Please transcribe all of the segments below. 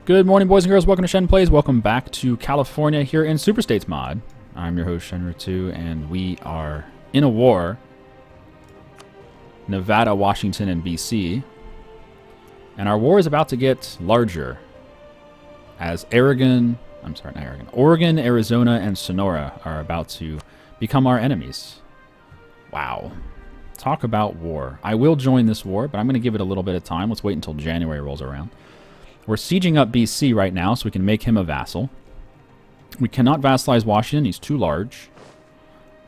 Good morning, boys and girls. Welcome to Shen Plays. Welcome back to California here in Superstates mod. I'm your host, shenryyr, and we are in a war. Nevada, Washington, and BC. And our war is about to get larger as Oregon, Arizona, and Sonora are about to become our enemies. Wow. Talk about war. I will join this war, but I'm going to give it a little bit of time. Let's wait until January rolls around. We're sieging up BC right now, so we can make him a vassal. We cannot vassalize Washington. He's too large.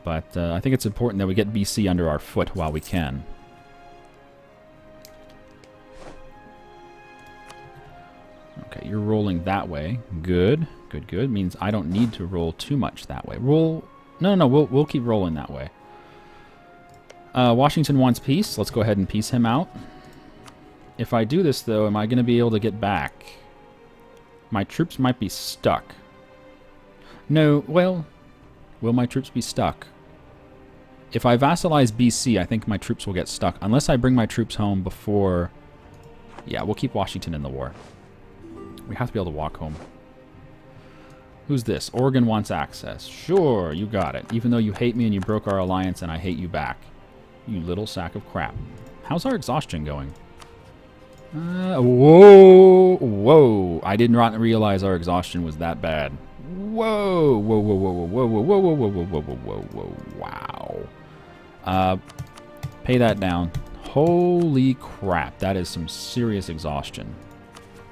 But I think it's important that we get BC under our foot while we can. Okay, you're rolling that way. Good. Good, good. Means I don't need to roll too much that way. Roll... No, we'll keep rolling that way. Washington wants peace. Let's go ahead and peace him out. If I do this, though, am I going to be able to get back? My troops might be stuck. No, well, will my troops be stuck? If I vassalize BC, I think my troops will get stuck. Unless I bring my troops home before... Yeah, we'll keep Washington in the war. We have to be able to walk home. Who's this? Oregon wants access. Sure, you got it. Even though you hate me and you broke our alliance and I hate you back. You little sack of crap. How's our exhaustion going? Whoa. I did not realize our exhaustion was that bad. Whoa. Wow. Pay that down. Holy crap. That is some serious exhaustion.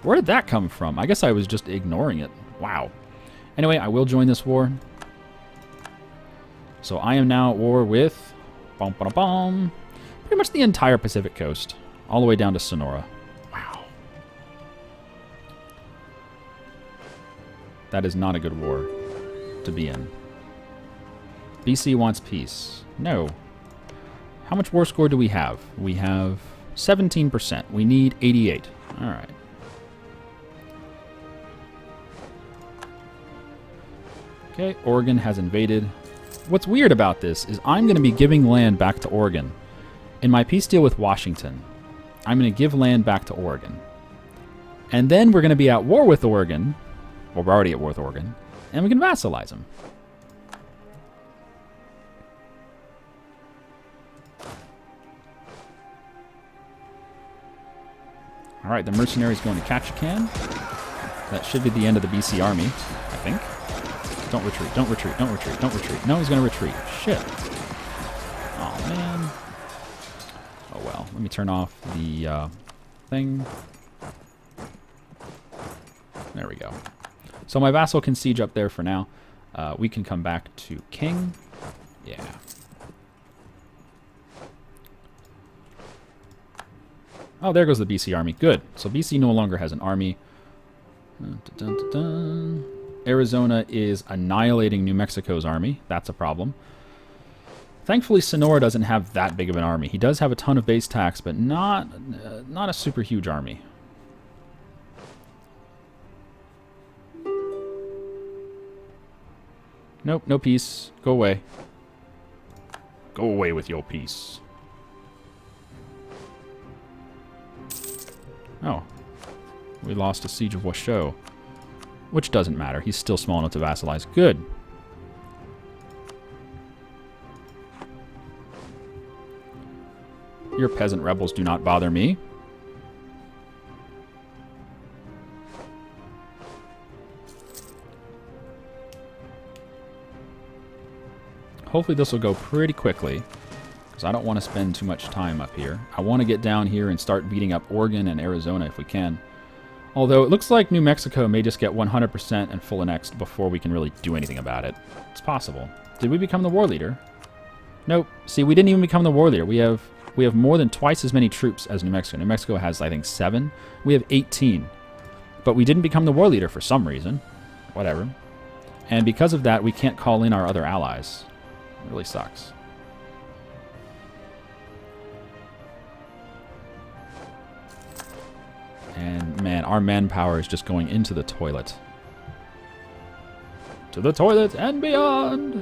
Where did that come from? I guess I was just ignoring it. Wow. Anyway, I will join this war. So I am now at war with pretty much the entire Pacific coast. All the way down to Sonora. That is not a good war to be in. BC wants peace. No. How much war score do we have? We have 17%. We need 88. All right. Okay, Oregon has invaded. What's weird about this is I'm going to be giving land back to Oregon. In my peace deal with Washington, I'm going to give land back to Oregon. And then we're going to be at war with Oregon. Well, we're already at war with Oregon. And we can vassalize them. Alright, the mercenary's going to Ketchikan. That should be the end of the BC army, I think. Don't retreat, don't retreat, don't retreat, don't retreat. No, he's going to retreat. Shit. Oh, man. Oh, well. Let me turn off the thing. There we go. So my vassal can siege up there for now. We can come back to king. Yeah. Oh, there goes the BC army. Good. So BC no longer has an army. Arizona is annihilating New Mexico's army. That's a problem. Thankfully, Sonora doesn't have that big of an army. He does have a ton of base tax, but not a super huge army. Nope, no peace. Go away. Go away with your peace. Oh. We lost a siege of Washoe. Which doesn't matter. He's still small enough to vassalize. Good. Your peasant rebels do not bother me. Hopefully this will go pretty quickly, because I don't want to spend too much time up here. I want to get down here and start beating up Oregon and Arizona if we can. Although it looks like New Mexico may just get 100% and full annexed before we can really do anything about it. It's possible. Did we become the war leader? Nope. See, we didn't even become the war leader. We have more than twice as many troops as New Mexico. New Mexico has, I think, 7. We have 18. But we didn't become the war leader for some reason. Whatever. And because of that, we can't call in our other allies. It really sucks. And man, our manpower is just going into the toilet. To the toilet and beyond!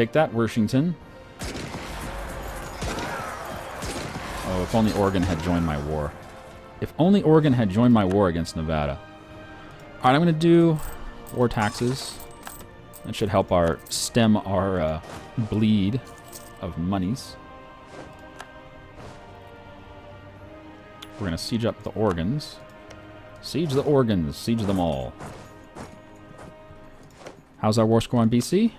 Take that, Washington. Oh, if only Oregon had joined my war. If only Oregon had joined my war against Nevada. Alright, I'm going to do war taxes. That should help stem our bleed of monies. We're going to siege up the organs. Siege the organs. Siege them all. How's our war score on BC?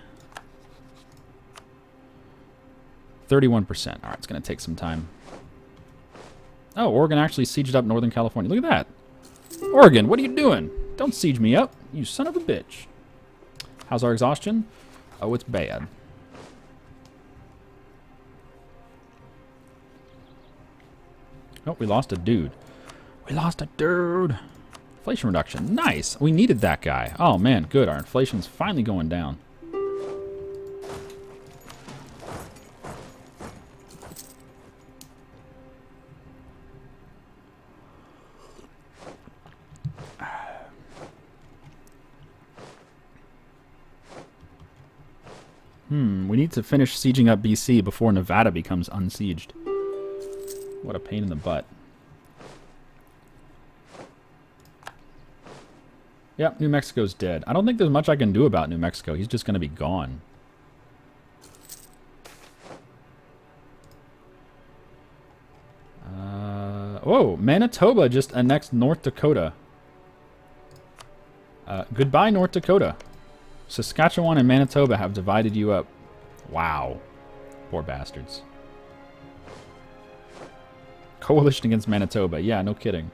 31%. Alright, it's going to take some time. Oh, Oregon actually sieged up Northern California. Look at that. Oregon, what are you doing? Don't siege me up, you son of a bitch. How's our exhaustion? Oh, it's bad. Oh, we lost a dude. We lost a dude. Inflation reduction. Nice. We needed that guy. Oh, man, good. Our inflation's finally going down. We need to finish sieging up BC before Nevada becomes unsieged. What a pain in the butt. Yep, New Mexico's dead. I don't think there's much I can do about New Mexico. He's just going to be gone. Whoa, Manitoba just annexed North Dakota. Goodbye, North Dakota. Saskatchewan and Manitoba have divided you up. Wow. Poor bastards. Coalition against Manitoba. Yeah, no kidding.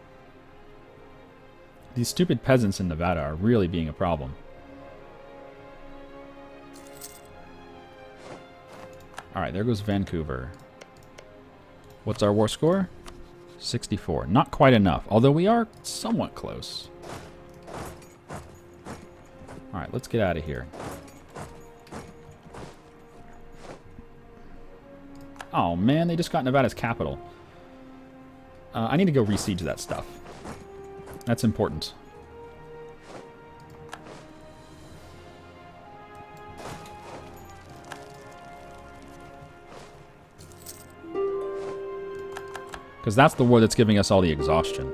These stupid peasants in Nevada are really being a problem. Alright, there goes Vancouver. What's our war score? 64. Not quite enough, although we are somewhat close. Alright, let's get out of here. Oh man, they just got Nevada's capital. I need to go re-siege that stuff. That's important. Because that's the war that's giving us all the exhaustion.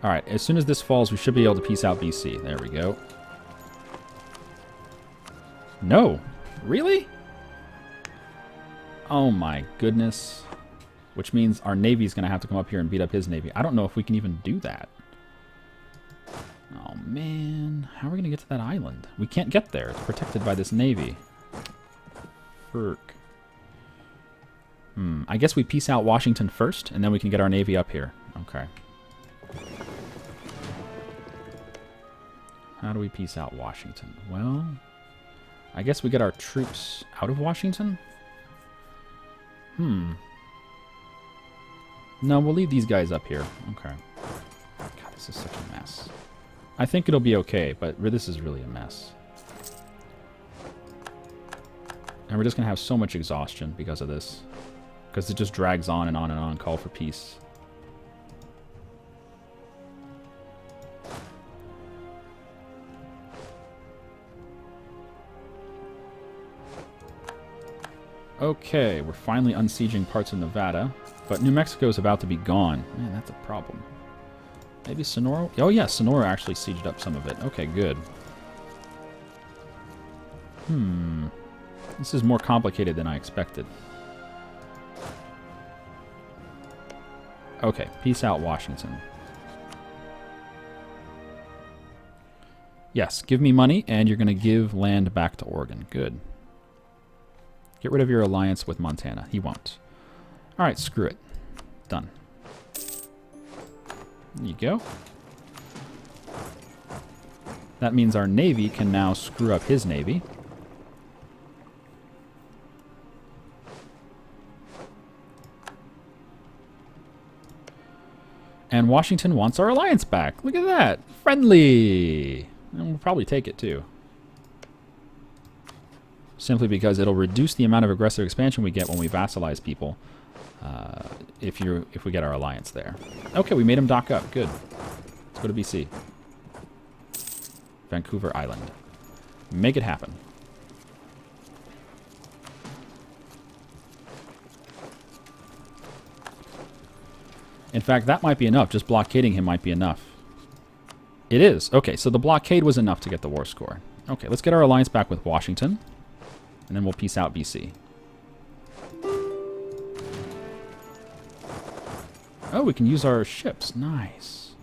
Alright, as soon as this falls, we should be able to peace out BC. There we go. No! Really? Oh my goodness. Which means our Navy's going to have to come up here and beat up his Navy. I don't know if we can even do that. Oh man. How are we going to get to that island? We can't get there. It's protected by this Navy. Ferk. I guess we peace out Washington first, and then we can get our Navy up here. Okay. How do we peace out Washington? Well, I guess we get our troops out of Washington? No, we'll leave these guys up here. Okay. God, this is such a mess. I think it'll be okay, but this is really a mess. And we're just going to have so much exhaustion because of this. Because it just drags on and on and on. Call for peace. Okay, we're finally unsieging parts of Nevada. But New Mexico is about to be gone. Man, that's a problem. Maybe Sonora? Oh yeah, Sonora actually sieged up some of it. Okay, good. This is more complicated than I expected. Okay, peace out, Washington. Yes, give me money, and you're going to give land back to Oregon. Good. Get rid of your alliance with Montana. He won't. Alright, screw it. Done. There you go. That means our Navy can now screw up his Navy. And Washington wants our alliance back. Look at that. Friendly. And we'll probably take it too. Simply because it'll reduce the amount of aggressive expansion we get when we vassalize people. If we get our alliance there. Okay, we made him dock up. Good. Let's go to BC. Vancouver Island. Make it happen. In fact, that might be enough. Just blockading him might be enough. It is. Okay, so the blockade was enough to get the war score. Okay, let's get our alliance back with Washington. And then we'll peace out BC. Oh, we can use our ships. Nice.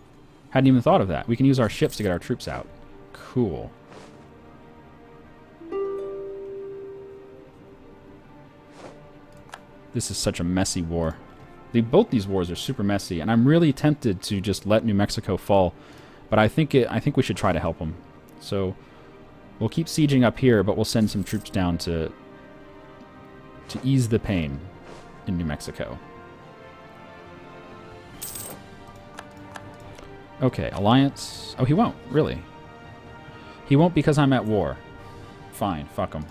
Hadn't even thought of that. We can use our ships to get our troops out. Cool. This is such a messy war. Both these wars are super messy, and I'm really tempted to just let New Mexico fall. But I think we should try to help them. So we'll keep sieging up here, but we'll send some troops down to ease the pain in New Mexico. Okay, alliance. Oh, he won't, really. He won't because I'm at war. Fine, fuck him.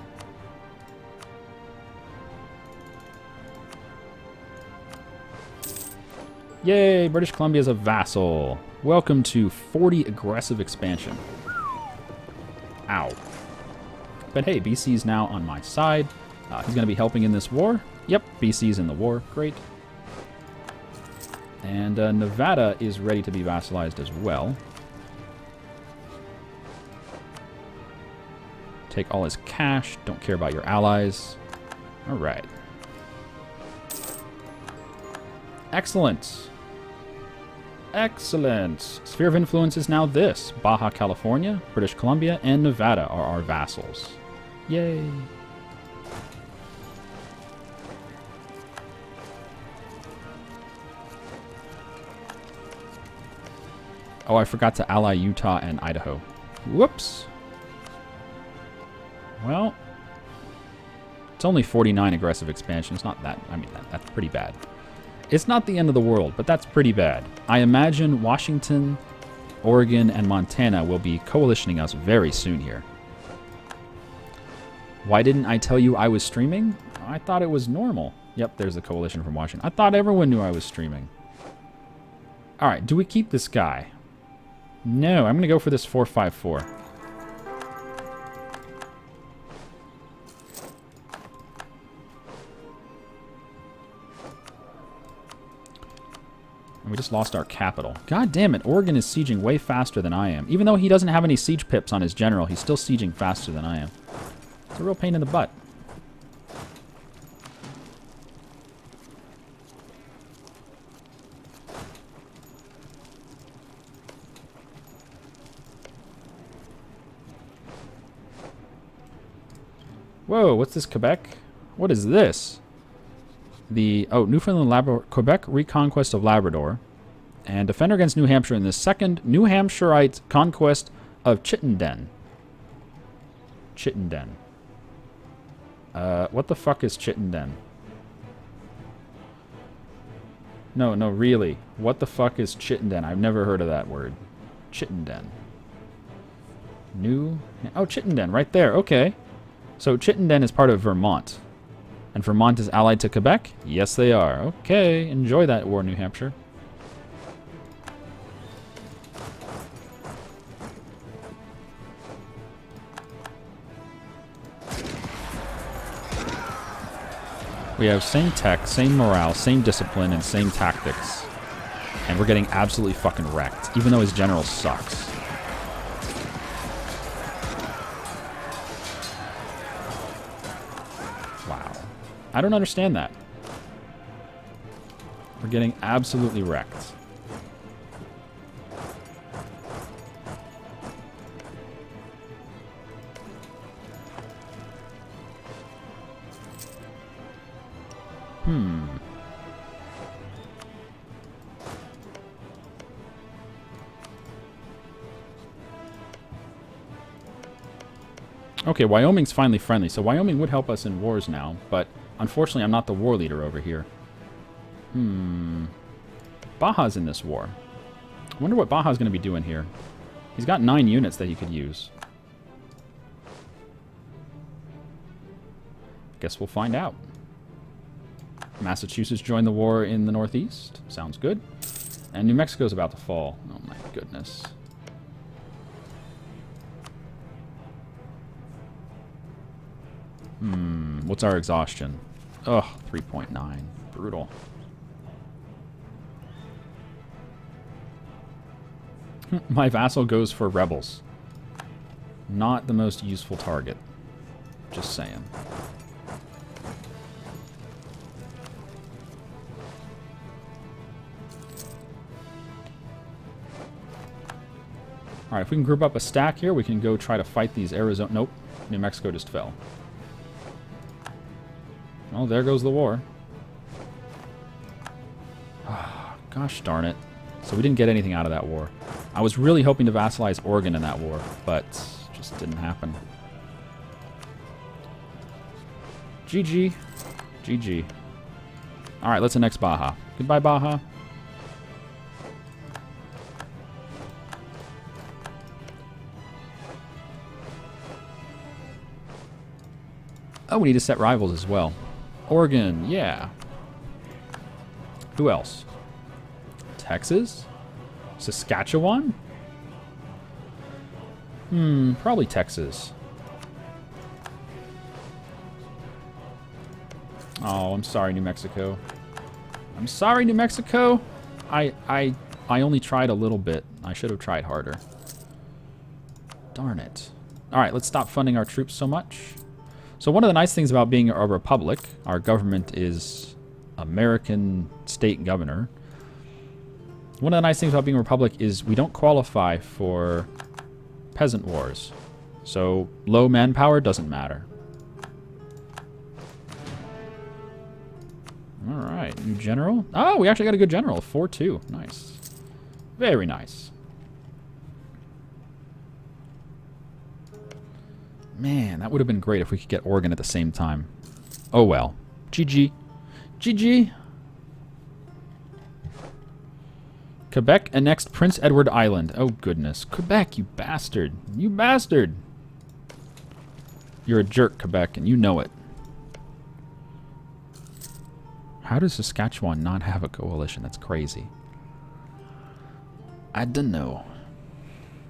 Yay, British Columbia is a vassal. Welcome to 40 aggressive expansion. Ow. But hey, BC's now on my side. He's going to be helping in this war. Yep, BC's in the war. Great. And Nevada is ready to be vassalized as well. Take all his cash. Don't care about your allies. All right. Excellent. Excellent. Sphere of influence is now this. Baja California, British Columbia, and Nevada are our vassals. Yay. Oh, I forgot to ally Utah and Idaho. Whoops. Well, it's only 49 aggressive expansion. It's not that, I mean, that's pretty bad. It's not the end of the world, but that's pretty bad. I imagine Washington, Oregon, and Montana will be coalitioning us very soon here. Why didn't I tell you I was streaming? I thought it was normal. Yep, there's the coalition from Washington. I thought everyone knew I was streaming. Alright, do we keep this guy? No, I'm going to go for this 454. And we just lost our capital. God damn it, Oregon is sieging way faster than I am. Even though he doesn't have any siege pips on his general, he's still sieging faster than I am. It's a real pain in the butt. Whoa, what's this, Quebec? What is this? Newfoundland, Quebec reconquest of Labrador, and defender against New Hampshire in the second New Hampshireite conquest of Chittenden. Chittenden. What the fuck is Chittenden? No, really. What the fuck is Chittenden? I've never heard of that word. Chittenden. Chittenden, right there. Okay. So Chittenden is part of Vermont. And Vermont is allied to Quebec? Yes, they are. Okay, enjoy that war, New Hampshire. We have same tech, same morale, same discipline, and same tactics. And we're getting absolutely fucking wrecked, even though his general sucks. I don't understand that. We're getting absolutely wrecked. Okay, Wyoming's finally friendly, so Wyoming would help us in wars now, but unfortunately I'm not the war leader over here. Baja's in this war. I wonder what Baja's going to be doing here. He's got 9 units that he could use. Guess we'll find out. Massachusetts joined the war in the Northeast. Sounds good. And New Mexico's about to fall. Oh my goodness. What's our exhaustion? Ugh, 3.9. Brutal. My vassal goes for rebels. Not the most useful target. Just saying. Alright, if we can group up a stack here, we can go try to fight these Arizona... Nope. New Mexico just fell. Well, there goes the war. Gosh darn it. So we didn't get anything out of that war. I was really hoping to vassalize Oregon in that war, but just didn't happen. GG. GG. Alright, let's annex Baja. Goodbye, Baja. Oh, we need to set rivals as well. Oregon, yeah. Who else? Texas? Saskatchewan? Probably Texas. Oh, I'm sorry, New Mexico. I'm sorry, New Mexico. I only tried a little bit. I should have tried harder. Darn it. All right, let's stop funding our troops so much. So one of the nice things about being a republic, our government is American state governor. One of the nice things about being a republic is we don't qualify for peasant wars. So low manpower doesn't matter. All right, new general. Oh, we actually got a good general, 4-2. Nice. Very nice. Man, that would have been great if we could get Oregon at the same time. Oh well. GG. GG. Quebec annexed Prince Edward Island. Oh goodness. Quebec, you bastard. You bastard. You're a jerk, Quebec, and you know it. How does Saskatchewan not have a coalition? That's crazy. I don't know.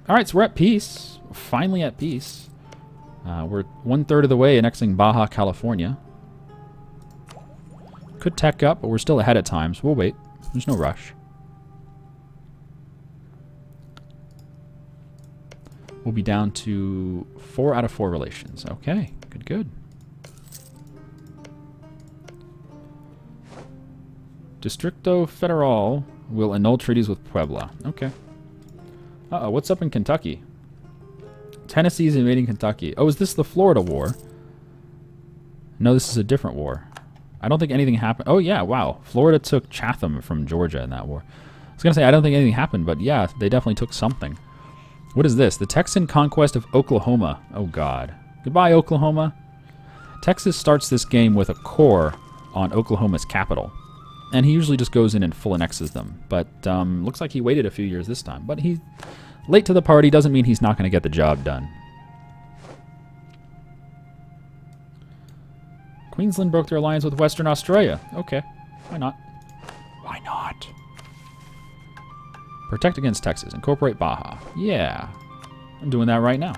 Alright, so we're at peace. We're finally at peace. We're 1/3 of the way annexing Baja, California. Could tech up, but we're still ahead at times. We'll wait. There's no rush. We'll be down to 4 out of 4 relations. Okay, good, good. Distrito Federal will annul treaties with Puebla. Okay. Uh-oh, what's up in Kentucky? Tennessee's invading Kentucky. Oh, is this the Florida War? No, this is a different war. I don't think anything happened. Oh, yeah, wow. Florida took Chatham from Georgia in that war. I was going to say, I don't think anything happened, but yeah, they definitely took something. What is this? The Texan conquest of Oklahoma. Oh, God. Goodbye, Oklahoma. Texas starts this game with a core on Oklahoma's capital. And he usually just goes in and full annexes them. But looks like he waited a few years this time. But he... Late to the party doesn't mean he's not going to get the job done. Queensland broke their alliance with Western Australia. Okay, why not? Why not? Protect against Texas. Incorporate Baja. Yeah, I'm doing that right now.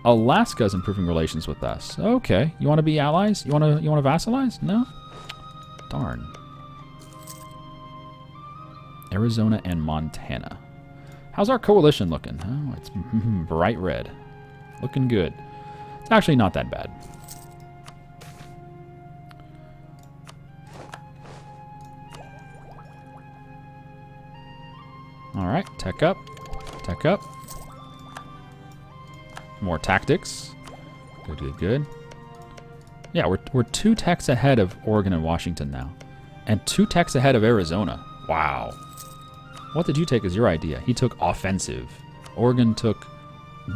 Alaska's improving relations with us. Okay, you want to be allies? You want to vassalize? No? Darn. Arizona and Montana. How's our coalition looking? Oh, it's bright red. Looking good. It's actually not that bad. Alright, tech up. Tech up. More tactics. Good, good, good. Yeah, we're 2 techs ahead of Oregon and Washington now. And 2 techs ahead of Arizona. Wow. What did you take as your idea? He took offensive. Oregon took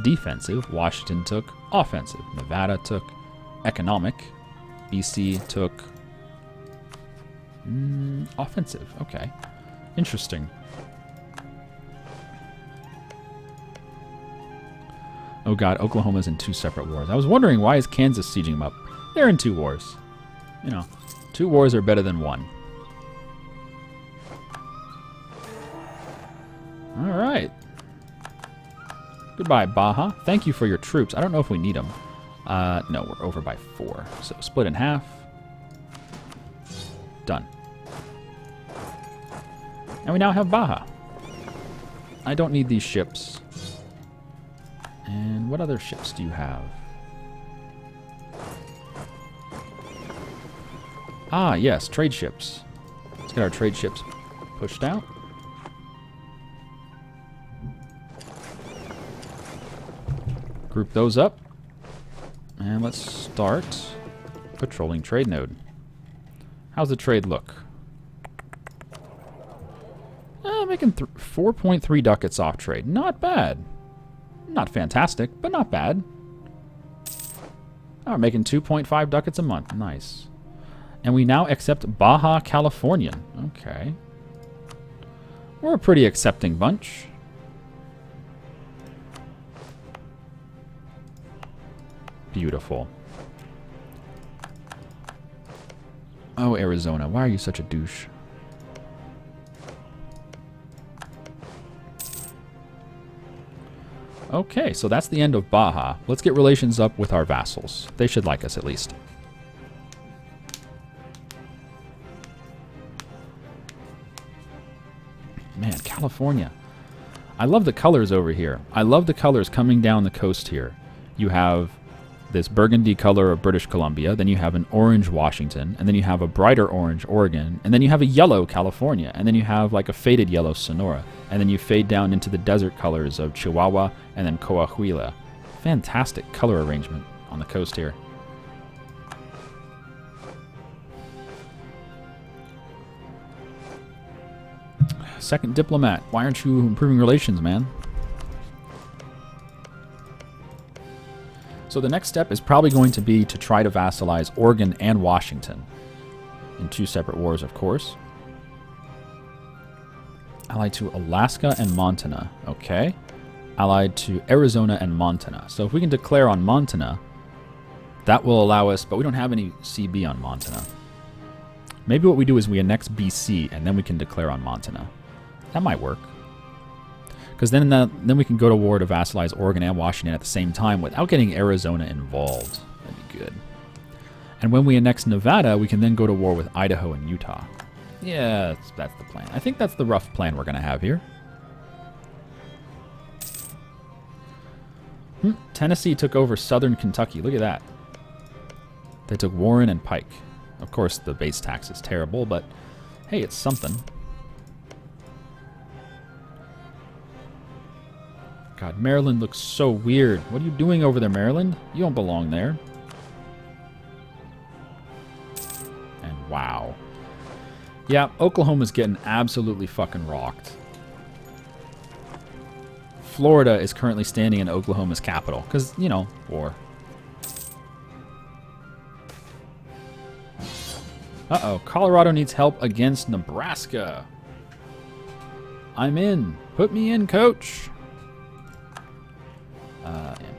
defensive. Washington took offensive. Nevada took economic. BC took offensive. Okay. Interesting. Oh god, Oklahoma's in 2 separate wars. I was wondering, why is Kansas sieging them up? They're in 2 wars. You know, 2 wars are better than 1. Alright. Goodbye, Baja. Thank you for your troops. I don't know if we need them. No, we're over by 4. So split in half. Done. And we now have Baja. I don't need these ships. And what other ships do you have? Ah, yes, trade ships. Let's get our trade ships pushed out. Group those up. And let's start patrolling trade node. How's the trade look? Making 4.3 ducats off trade. Not bad. Not fantastic, but not bad. Oh, we're making 2.5 ducats a month. Nice. And we now accept Baja Californian. Okay. We're a pretty accepting bunch. Beautiful. Oh, Arizona. Why are you such a douche? Okay, so that's the end of Baja. Let's get relations up with our vassals. They should like us at least. Man, California. I love the colors over here. I love the colors coming down the coast here. You have this burgundy color of British Columbia, then you have an orange Washington, and then you have a brighter orange Oregon, and then you have a yellow California, and then you have like a faded yellow Sonora, and then you fade down into the desert colors of Chihuahua and then Coahuila. Fantastic color arrangement on the coast here. Second diplomat, why aren't you improving relations, man? So the next step is probably going to be to try to vassalize Oregon and Washington. In 2 separate wars, of course. Allied to Alaska and Montana. Okay. Allied to Arizona and Montana. So if we can declare on Montana, that will allow us, but we don't have any CB on Montana. Maybe what we do is we annex BC and then we can declare on Montana. That might work. Because then we can go to war to vassalize Oregon and Washington at the same time without getting Arizona involved. That'd be good. And when we annex Nevada, we can then go to war with Idaho and Utah. Yeah, that's the plan. I think that's the rough plan we're going to have here. Tennessee took over southern Kentucky. Look at that. They took Warren and Pike. Of course, the base tax is terrible, but hey, it's something. God, Maryland looks so weird. What are you doing over there, Maryland? You don't belong there. And wow. Yeah, Oklahoma's getting absolutely fucking rocked. Florida is currently standing in Oklahoma's capital. Because, you know, war. Uh-oh, Colorado needs help against Nebraska. I'm in. Put me in, coach.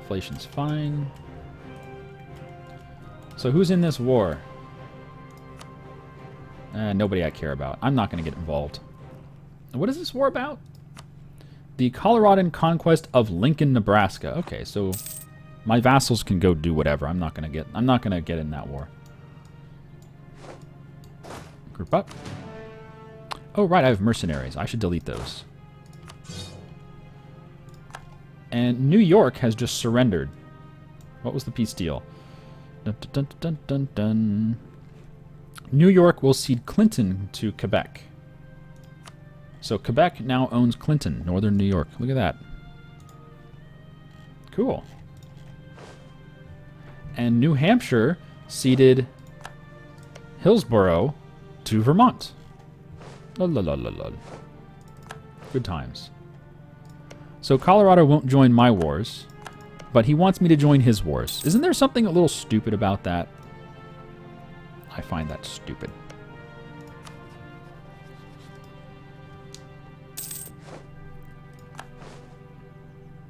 Inflation's fine. So who's in this war? Nobody I care about. I'm not going to get involved. What is this war about? The Coloradan conquest of Lincoln, Nebraska. Okay, so my vassals can go do whatever. I'm not going to get in that war. Group up. Oh, right, I have mercenaries. I should delete those. And New York has just surrendered. What was the peace deal? Dun, dun, dun, dun, dun, dun. New York will cede Clinton to Quebec. So Quebec now owns Clinton, northern New York. Look at that. Cool. And New Hampshire ceded Hillsborough to Vermont. La la la la la. Good times. So Colorado won't join my wars, but he wants me to join his wars. Isn't there something a little stupid about that? I find that stupid.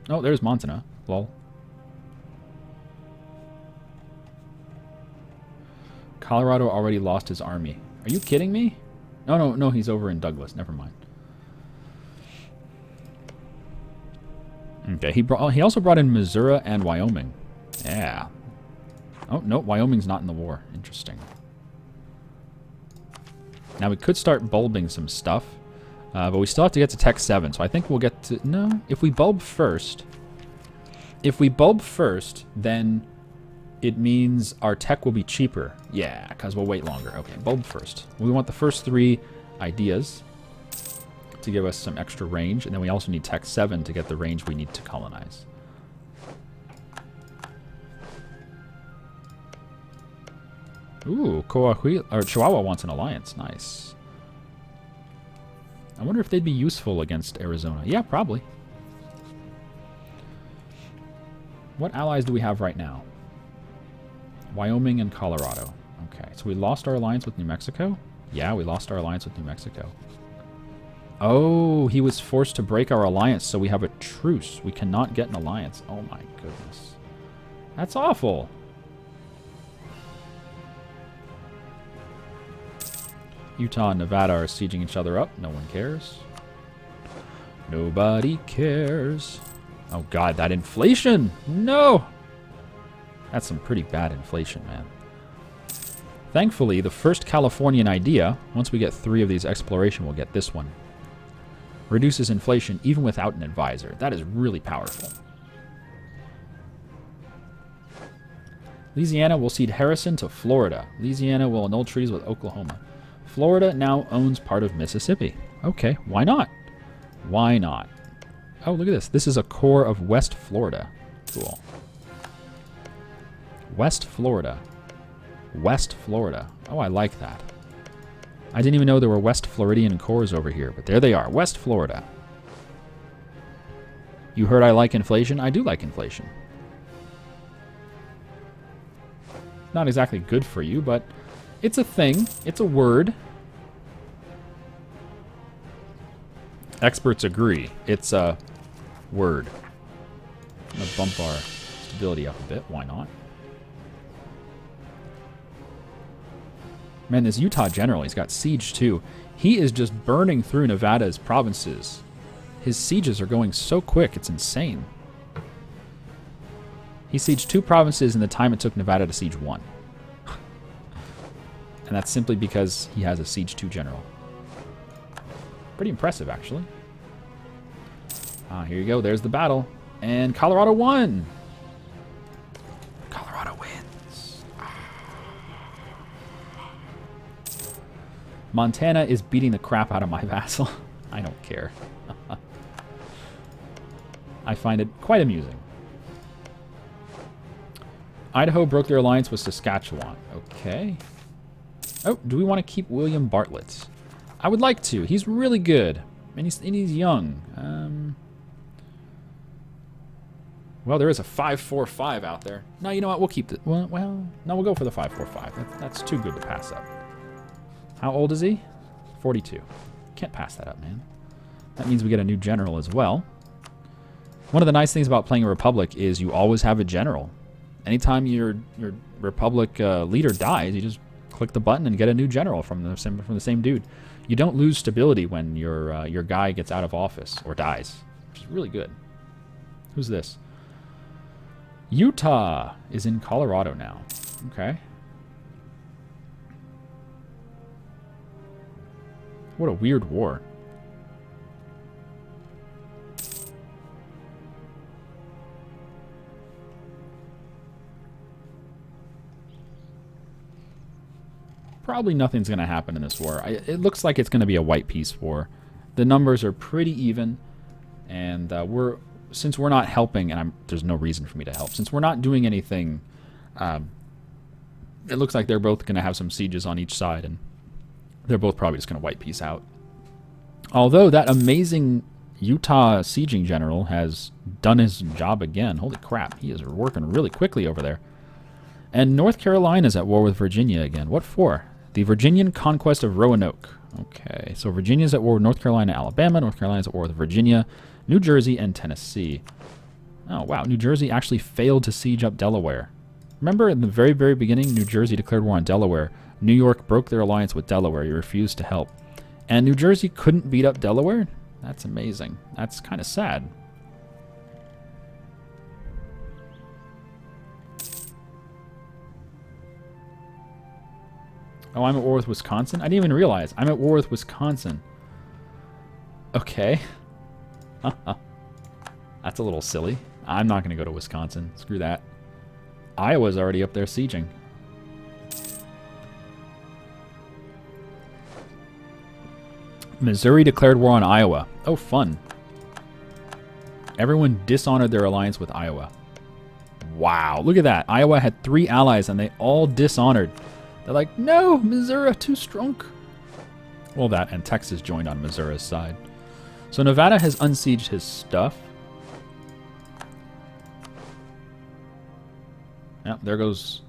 Oh, there's Montana. Lol. Colorado already lost his army. Are you kidding me? No, he's over in Douglas. Never mind. Okay, he also brought in Missouri and Wyoming. Yeah. Oh, no, Wyoming's not in the war. Interesting. Now we could start bulbing some stuff. But we still have to get to Tech 7, so I think we'll get to... No, if we bulb first... If we bulb first, then it means our tech will be cheaper. Yeah, because we'll wait longer. Okay, bulb first. We want the first 3 ideas to give us some extra range, and then we also need Tech 7 to get the range we need to colonize. Ooh, Chihuahua wants an alliance. Nice. I wonder if they'd be useful against Arizona. Yeah, probably. What allies do we have right now? Wyoming and Colorado. Okay, so we lost our alliance with New Mexico? Yeah, we lost our alliance with New Mexico. Oh, he was forced to break our alliance, so we have a truce. We cannot get an alliance. Oh my goodness. That's awful. Utah and Nevada are sieging each other up. No one cares. Nobody cares. Oh god, that inflation! No! That's some pretty bad inflation, man. Thankfully, the first Californian idea, once we get 3 of these exploration, we'll get this one. Reduces inflation even without an advisor. That is really powerful. Louisiana will cede Harrison to Florida. Louisiana will annul treaties with Oklahoma. Florida now owns part of Mississippi. Okay, why not? Why not? Oh, look at this. This is a core of West Florida. Cool. West Florida. West Florida. Oh, I like that. I didn't even know there were West Floridian cores over here, but there they are. West Florida. You heard I like inflation? I do like inflation. Not exactly good for you, but it's a thing. It's a word. Experts agree. It's a word. I'm going to bump our stability up a bit. Why not? Man, this Utah general, he's got siege too. He is just burning through Nevada's provinces. His sieges are going so quick, it's insane. He sieged 2 provinces in the time it took Nevada to siege 1. And that's simply because he has a siege 2 general. Pretty impressive, actually. Here you go. There's the battle. And Colorado won! Colorado wins. Montana is beating the crap out of my vassal. I don't care. I find it quite amusing. Idaho broke their alliance with Saskatchewan. Okay. Oh, do we want to keep William Bartlett? I would like to. He's really good. And he's young. Well, there is a 545 out there. No, you know what? We'll keep it. Well, no, we'll go for the 545. That's too good to pass up. How old is he? 42. Can't pass that up, man. That means we get a new general as well. One of the nice things about playing a Republic is you always have a general. Anytime your Republic leader dies, you just click the button and get a new general from the same dude. You don't lose stability when your guy gets out of office or dies, which is really good. Who's this? Utah is in Colorado now. Okay. What a weird war. Probably nothing's going to happen in this war. It looks like it's going to be a white peace war. The numbers are pretty even, and since we're not helping, and there's no reason for me to help, since we're not doing anything, it looks like they're both going to have some sieges on each side, and they're both probably just going to white peace out. Although that amazing Utah sieging general has done his job again. Holy crap, he is working really quickly over there. And North Carolina's at war with Virginia again. What for? The Virginian conquest of Roanoke. Okay, so Virginia's at war with North Carolina, Alabama. North Carolina's at war with Virginia, New Jersey, and Tennessee. Oh, wow. New Jersey actually failed to siege up Delaware. Remember in the very, very beginning, New Jersey declared war on Delaware. New York broke their alliance with Delaware. You refused to help. And New Jersey couldn't beat up Delaware? That's amazing. That's kind of sad. Oh, I'm at war with Wisconsin? I didn't even realize. I'm at war with Wisconsin. Okay. That's a little silly. I'm not going to go to Wisconsin. Screw that. Iowa's already up there sieging. Missouri declared war on Iowa. Oh, fun. Everyone dishonored their alliance with Iowa. Wow, look at that. Iowa had 3 allies and they all dishonored. They're like, no, Missouri too strong. Well, that and Texas joined on Missouri's side. So Nevada has unsieged his stuff. Yeah, there goes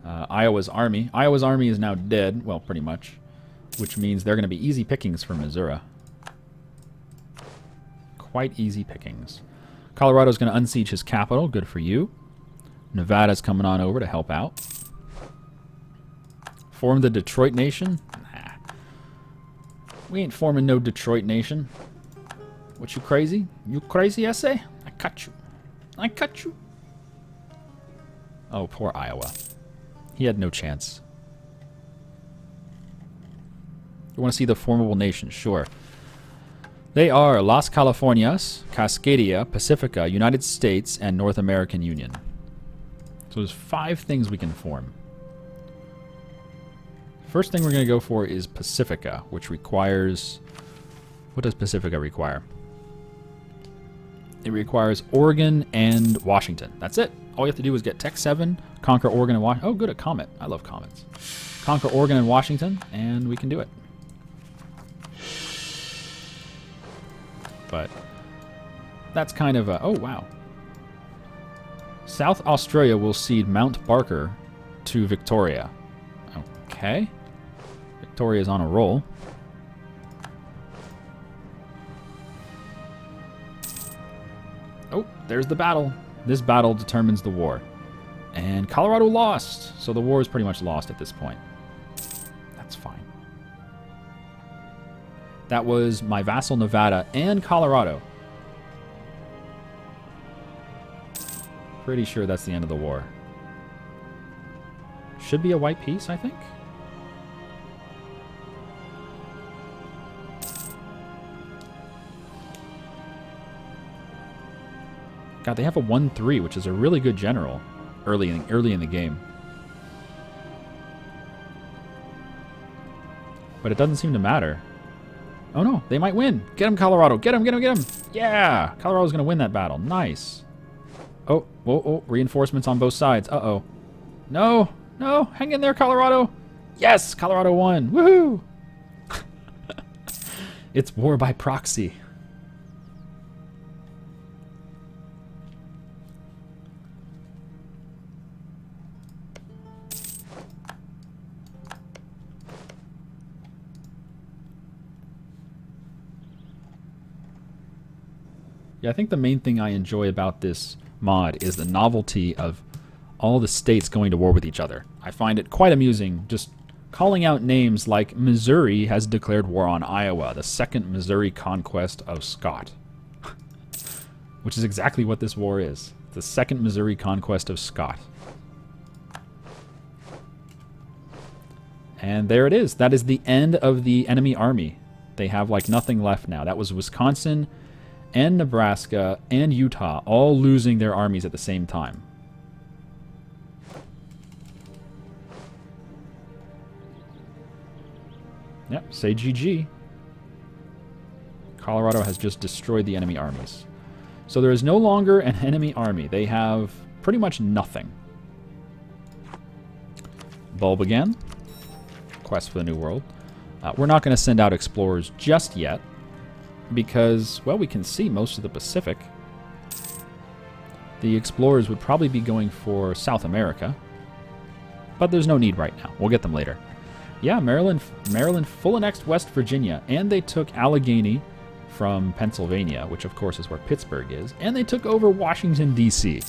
Iowa's army. Iowa's army is now dead. Well, pretty much. Which means they're going to be easy pickings for Missouri. Quite easy pickings. Colorado's going to unsiege his capital. Good for you. Nevada's coming on over to help out. Form the Detroit Nation? Nah. We ain't forming no Detroit Nation. What, you crazy? You crazy, I say? I cut you. I cut you. Oh, poor Iowa. He had no chance. You want to see the formable nations? Sure. They are Las Californias, Cascadia, Pacifica, United States, and North American Union. So there's 5 things we can form. First thing we're going to go for is Pacifica, which requires... What does Pacifica require? It requires Oregon and Washington. That's it. All you have to do is get Tech 7, conquer Oregon and Washington. Oh, good, a comet. I love comets. Conquer Oregon and Washington, and we can do it. But that's kind of a... Oh, wow. South Australia will cede Mount Barker to Victoria. Okay. Victoria's on a roll. Oh, there's the battle. This battle determines the war. And Colorado lost. So the war is pretty much lost at this point. That's fine. That was my vassal Nevada and Colorado. Pretty sure that's the end of the war. Should be a white peace, I think. God, they have a 1-3, which is a really good general early in the game. But it doesn't seem to matter. Oh no, they might win. Get him, Colorado. Get him, get him, get him. Yeah, Colorado's going to win that battle. Nice. Oh, oh, oh, reinforcements on both sides. Uh-oh. No, no, hang in there, Colorado. Yes, Colorado won. Woohoo! It's war by proxy. Yeah, I think the main thing I enjoy about this mod is the novelty of all the states going to war with each other. I find it quite amusing just calling out names like Missouri has declared war on Iowa, the second Missouri conquest of Scott. Which is exactly what this war is. The second Missouri conquest of Scott. And there it is. That is the end of the enemy army. They have like nothing left now. That was Wisconsin and Nebraska and Utah all losing their armies at the same time. Yep, say GG. Colorado has just destroyed the enemy armies. So there is no longer an enemy army. They have pretty much nothing. Bulb again. Quest for the New World. We're not going to send out explorers just yet, because, well, we can see most of the Pacific. The explorers would probably be going for South America, but there's no need right now. We'll get them later. Yeah, Maryland full annexed West Virginia, and they took Allegheny from Pennsylvania, which of course is where Pittsburgh is, and they took over Washington, D.C.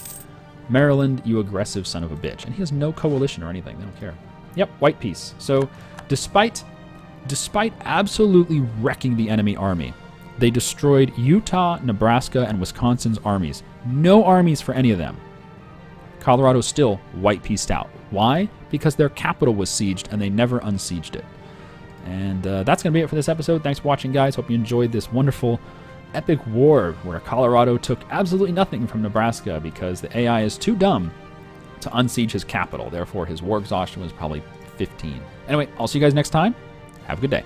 Maryland, you aggressive son of a bitch. And he has no coalition or anything. They don't care. Yep, white peace. So despite absolutely wrecking the enemy army, they destroyed Utah, Nebraska, and Wisconsin's armies. No armies for any of them. Colorado still white peaced out. Why? Because their capital was sieged and they never unsieged it. And that's going to be it for this episode. Thanks for watching, guys. Hope you enjoyed this wonderful epic war where Colorado took absolutely nothing from Nebraska because the AI is too dumb to unsiege his capital. Therefore, his war exhaustion was probably 15. Anyway, I'll see you guys next time. Have a good day.